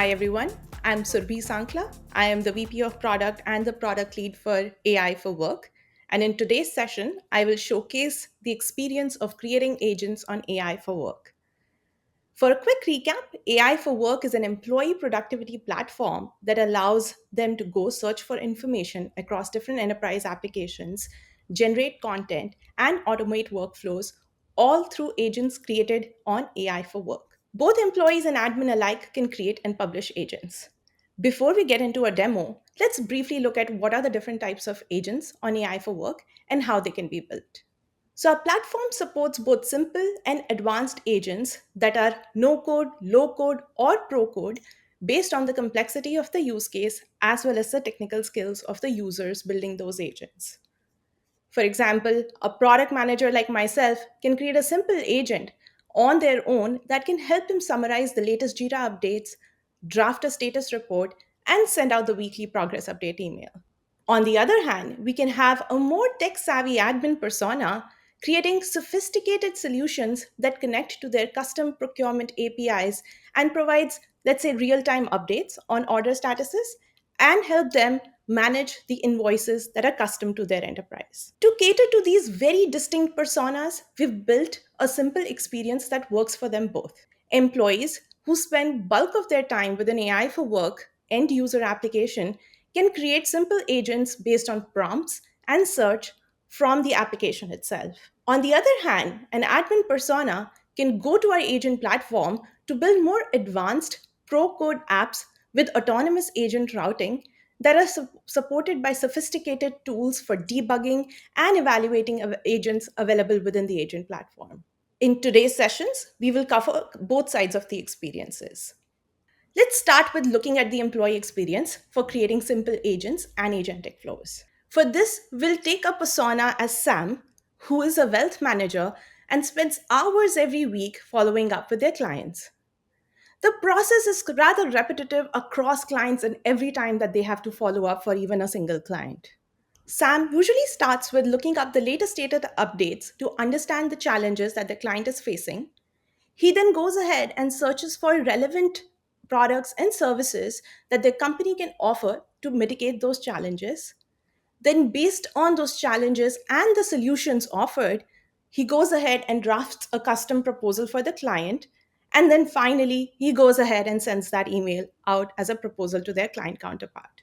Hi everyone, I'm Surabhi Sankhla. I am the VP of Product and the Product Lead for AI for Work. And in today's session, I will showcase the experience of creating agents on AI for Work. For a quick recap, AI for Work is an employee productivity platform that allows them to go search for information across different enterprise applications, generate content, and automate workflows, all through agents created on AI for Work. Both employees and admin alike can create and publish agents. Before we get into a demo, let's briefly look at what are the different types of agents on AI for Work and how they can be built. So, our platform supports both simple and advanced agents that are no code, low code, or pro code based on the complexity of the use case as well as the technical skills of the users building those agents. For example, a product manager like myself can create a simple agent on their own that can help him summarize the latest Jira updates, draft a status report, and send out the weekly progress update email. On the other hand, we can have a more tech savvy admin persona creating sophisticated solutions that connect to their custom procurement APIs and provides, let's say, real time updates on order statuses and help them manage the invoices that are custom to their enterprise. To cater to these very distinct personas, we've built a simple experience that works for them both. Employees who spend bulk of their time with an AI for work end user application can create simple agents based on prompts and search from the application itself. On the other hand, an admin persona can go to our agent platform to build more advanced pro code apps with autonomous agent routing that are supported by sophisticated tools for debugging and evaluating agents available within the agent platform. In today's sessions, we will cover both sides of the experiences. Let's start with looking at the employee experience for creating simple agents and agentic flows. For this, we'll take a persona as Sam, who is a wealth manager and spends hours every week following up with their clients. The process is rather repetitive across clients and every time that they have to follow up for even a single client. Sam usually starts with looking up the latest data updates to understand the challenges that the client is facing. He then goes ahead and searches for relevant products and services that the company can offer to mitigate those challenges. Then, based on those challenges and the solutions offered, he goes ahead and drafts a custom proposal for the client. And then finally, he goes ahead and sends that email out as a proposal to their client counterpart.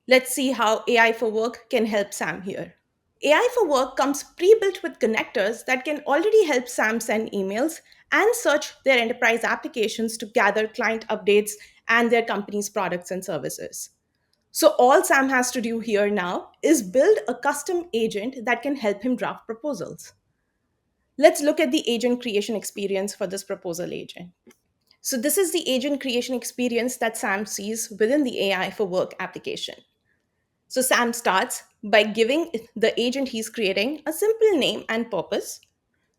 Let's see how AI for Work can help Sam here. AI for Work comes pre-built with connectors that can already help Sam send emails and search their enterprise applications to gather client updates and their company's products and services. So all Sam has to do here now is build a custom agent that can help him draft proposals. Let's look at the agent creation experience for this proposal agent. So this is the agent creation experience that Sam sees within the AI for Work application. So Sam starts by giving the agent he's creating a simple name and purpose.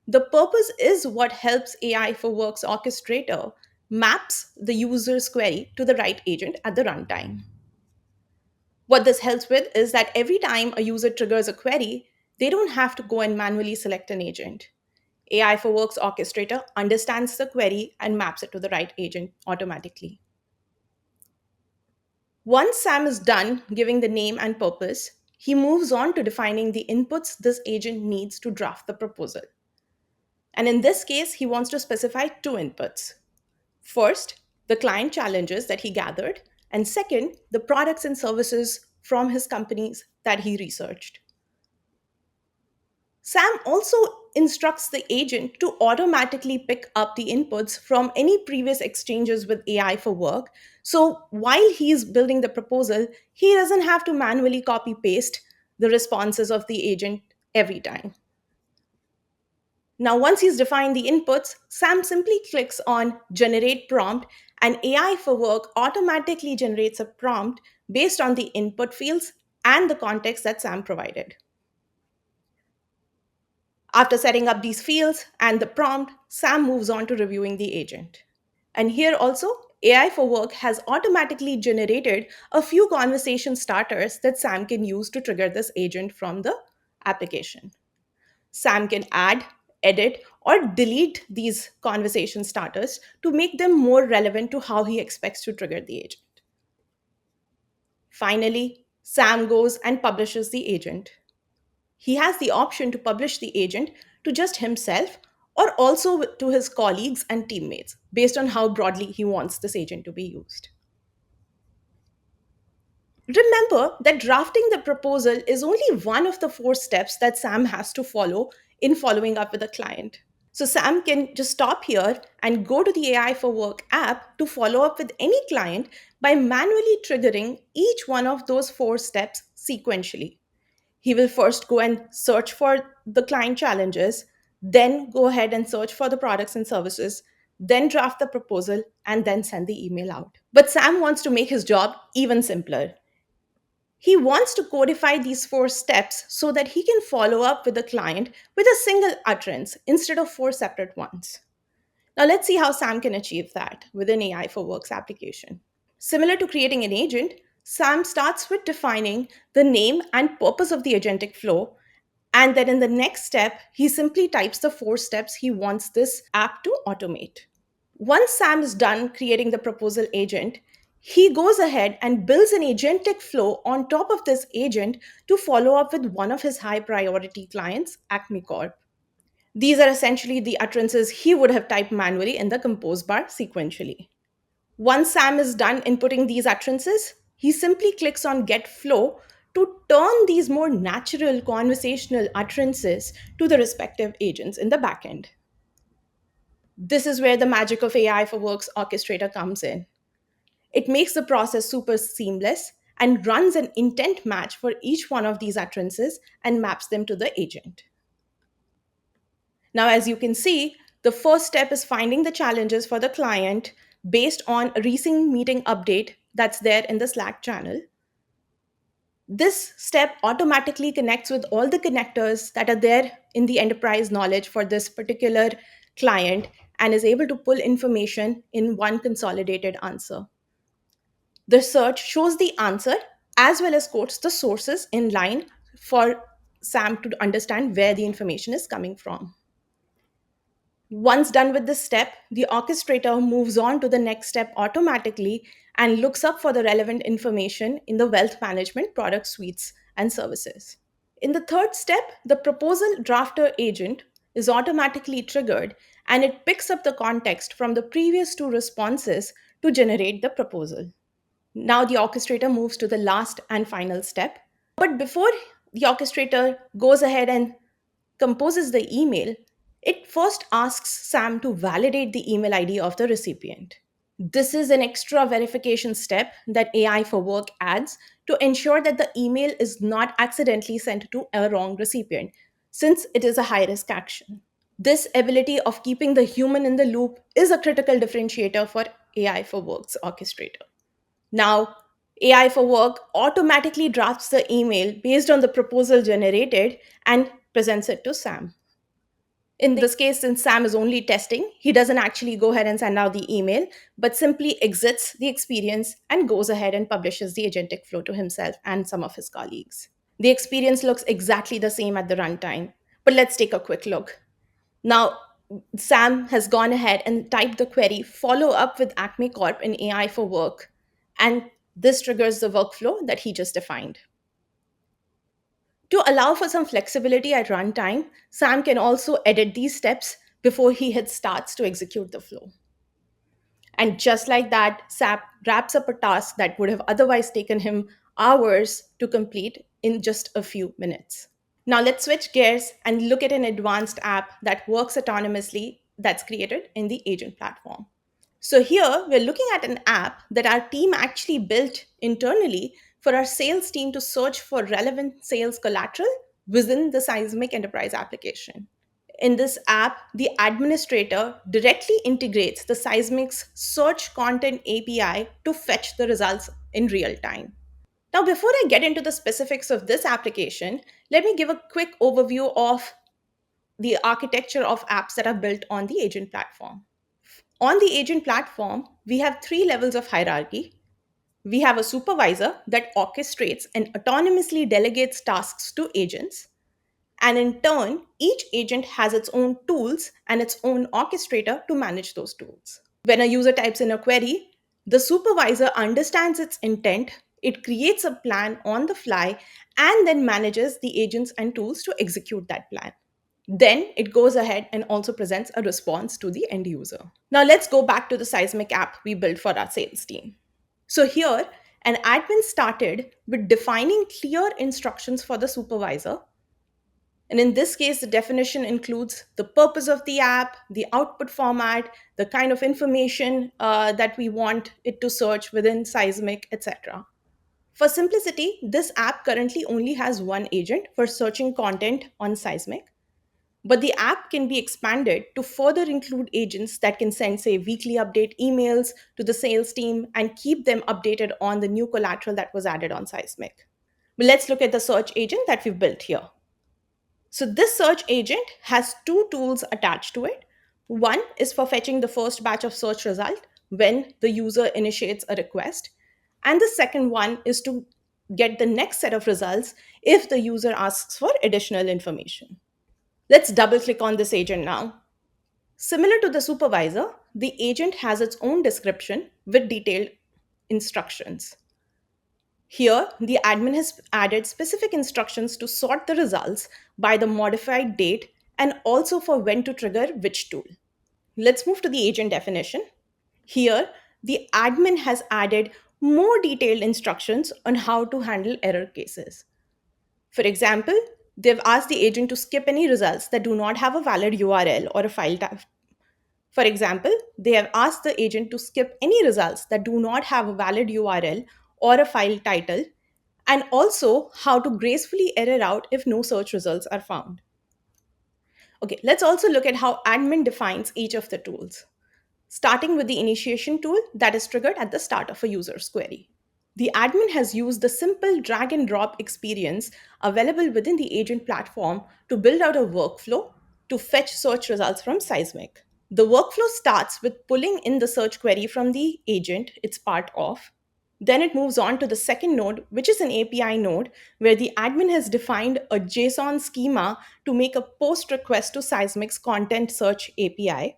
The purpose is what helps AI for Work's orchestrator maps the user's query to the right agent at the runtime. What this helps with is that every time a user triggers a query, they don't have to go and manually select an agent. AI for Work's orchestrator understands the query and maps it to the right agent automatically. Once Sam is done giving the name and purpose, he moves on to defining the inputs this agent needs to draft the proposal. And in this case, he wants to specify two inputs. First, the client challenges that he gathered, and second, the products and services from his companies that he researched. Sam also instructs the agent to automatically pick up the inputs from any previous exchanges with AI for Work. So while he's building the proposal, he doesn't have to manually copy paste the responses of the agent every time. Now, once he's defined the inputs, Sam simply clicks on Generate Prompt, and AI for Work automatically generates a prompt based on the input fields and the context that Sam provided. After setting up these fields and the prompt, Sam moves on to reviewing the agent. And here also, AI for Work has automatically generated a few conversation starters that Sam can use to trigger this agent from the application. Sam can add, edit, or delete these conversation starters to make them more relevant to how he expects to trigger the agent. Finally, Sam goes and publishes the agent. He has the option to publish the agent to just himself or also to his colleagues and teammates based on how broadly he wants this agent to be used. Remember that drafting the proposal is only one of the four steps that Sam has to follow in following up with a client. So Sam can just stop here and go to the AI for Work app to follow up with any client by manually triggering each one of those four steps sequentially. He will first go and search for the client challenges, then go ahead and search for the products and services, then draft the proposal, and then send the email out. But Sam wants to make his job even simpler. He wants to codify these four steps so that he can follow up with the client with a single utterance instead of four separate ones. Now, let's see how Sam can achieve that with an AI for Works application. Similar to creating an agent, Sam starts with defining the name and purpose of the agentic flow. And then in the next step, he simply types the four steps he wants this app to automate. Once Sam is done creating the proposal agent, he goes ahead and builds an agentic flow on top of this agent to follow up with one of his high priority clients, Acme Corp. These are essentially the utterances he would have typed manually in the compose bar sequentially. Once Sam is done inputting these utterances, he simply clicks on Get Flow to turn these more natural conversational utterances to the respective agents in the backend. This is where the magic of AI for Works Orchestrator comes in. It makes the process super seamless and runs an intent match for each one of these utterances and maps them to the agent. Now, as you can see, the first step is finding the challenges for the client based on a recent meeting update that's there in the Slack channel. This step automatically connects with all the connectors that are there in the enterprise knowledge for this particular client and is able to pull information in one consolidated answer. The search shows the answer as well as quotes the sources in line for Sam to understand where the information is coming from. Once done with this step, the orchestrator moves on to the next step automatically and looks up for the relevant information in the wealth management product suites and services. In the third step, the proposal drafter agent is automatically triggered and it picks up the context from the previous two responses to generate the proposal. Now the orchestrator moves to the last and final step. But before the orchestrator goes ahead and composes the email, it first asks Sam to validate the email ID of the recipient. This is an extra verification step that AI for Work adds to ensure that the email is not accidentally sent to a wrong recipient, since it is a high risk action. This ability of keeping the human in the loop is a critical differentiator for AI for Work's orchestrator. Now, AI for Work automatically drafts the email based on the proposal generated and presents it to Sam. In this case, since Sam is only testing, he doesn't actually go ahead and send out the email, but simply exits the experience and goes ahead and publishes the agentic flow to himself and some of his colleagues. The experience looks exactly the same at the runtime, but let's take a quick look. Now, Sam has gone ahead and typed the query follow up with Acme Corp in AI for Work, and this triggers the workflow that he just defined. To allow for some flexibility at runtime, Sam can also edit these steps before he hits starts to execute the flow. And just like that, SAP wraps up a task that would have otherwise taken him hours to complete in just a few minutes. Now let's switch gears and look at an advanced app that works autonomously that's created in the agent platform. So here we're looking at an app that our team actually built internally for our sales team to search for relevant sales collateral within the Seismic enterprise application. In this app, the administrator directly integrates the Seismic's search content API to fetch the results in real time. Now, before I get into the specifics of this application, let me give a quick overview of the architecture of apps that are built on the agent platform. On the agent platform, we have three levels of hierarchy. We have a supervisor that orchestrates and autonomously delegates tasks to agents. And in turn, each agent has its own tools and its own orchestrator to manage those tools. When a user types in a query, the supervisor understands its intent, it creates a plan on the fly, and then manages the agents and tools to execute that plan. Then it goes ahead and also presents a response to the end user. Now let's go back to the Seismic app we built for our sales team. So here, an admin started with defining clear instructions for the supervisor. And in this case, the definition includes the purpose of the app, the output format, the kind of information that we want it to search within Seismic, etc. For simplicity, this app currently only has one agent for searching content on Seismic, but the app can be expanded to further include agents that can send, say, weekly update emails to the sales team and keep them updated on the new collateral that was added on Seismic. But let's look at the search agent that we've built here. So this search agent has two tools attached to it. One is for fetching the first batch of search result when the user initiates a request. And the second one is to get the next set of results if the user asks for additional information. Let's double click on this agent now. Similar to the supervisor, the agent has its own description with detailed instructions. Here, the admin has added specific instructions to sort the results by the modified date and also for when to trigger which tool. Let's move to the agent definition. Here, the admin has added more detailed instructions on how to handle error cases. For example, they've asked the agent to skip any results that do not have a valid URL or a file type. For example, they have asked the agent to skip any results that do not have a valid URL or a file title, and also how to gracefully error out if no search results are found. Okay, let's also look at how admin defines each of the tools, starting with the initiation tool that is triggered at the start of a user's query. The admin has used the simple drag and drop experience available within the agent platform to build out a workflow to fetch search results from Seismic. The workflow starts with pulling in the search query from the agent it's part of. Then it moves on to the second node, which is an API node, where the admin has defined a JSON schema to make a post request to Seismic's content search API.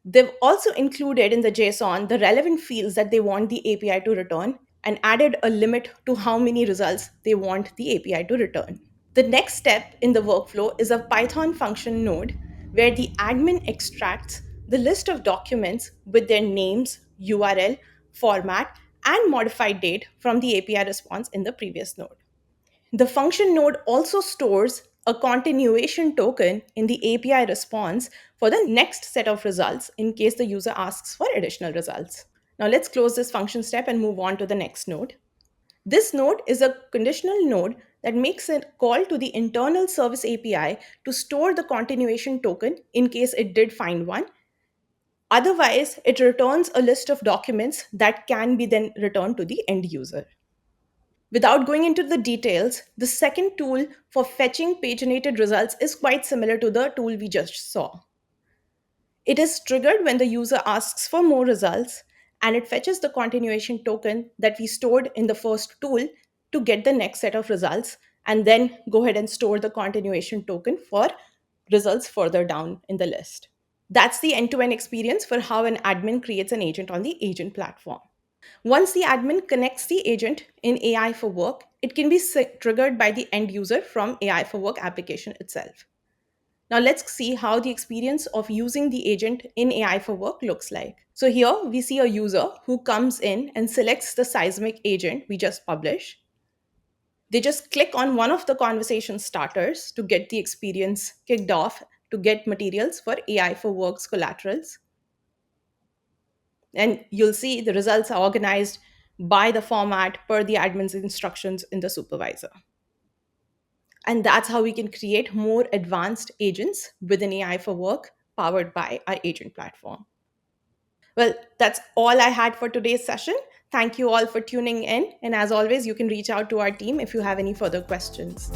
They've also included in the JSON the relevant fields that they want the API to return and added a limit to how many results they want the API to return. The next step in the workflow is a Python function node where the admin extracts the list of documents with their names, URL, format, and modified date from the API response in the previous node. The function node also stores a continuation token in the API response for the next set of results in case the user asks for additional results. Now let's close this function step and move on to the next node. This node is a conditional node that makes a call to the internal service API to store the continuation token in case it did find one. Otherwise, it returns a list of documents that can be then returned to the end user. Without going into the details, the second tool for fetching paginated results is quite similar to the tool we just saw. It is triggered when the user asks for more results, and it fetches the continuation token that we stored in the first tool to get the next set of results, and then go ahead and store the continuation token for results further down in the list. That's the end-to-end experience for how an admin creates an agent on the agent platform. Once the admin connects the agent in AI for Work, it can be triggered by the end user from AI for Work application itself. Now let's see how the experience of using the agent in AI for Work looks like. So here we see a user who comes in and selects the Seismic agent we just published. They just click on one of the conversation starters to get the experience kicked off to get materials for AI for Work's collaterals. And you'll see the results are organized by the format per the admin's instructions in the supervisor. And that's how we can create more advanced agents within AI for Work powered by our agent platform. Well, that's all I had for today's session. Thank you all for tuning in. And as always, you can reach out to our team if you have any further questions.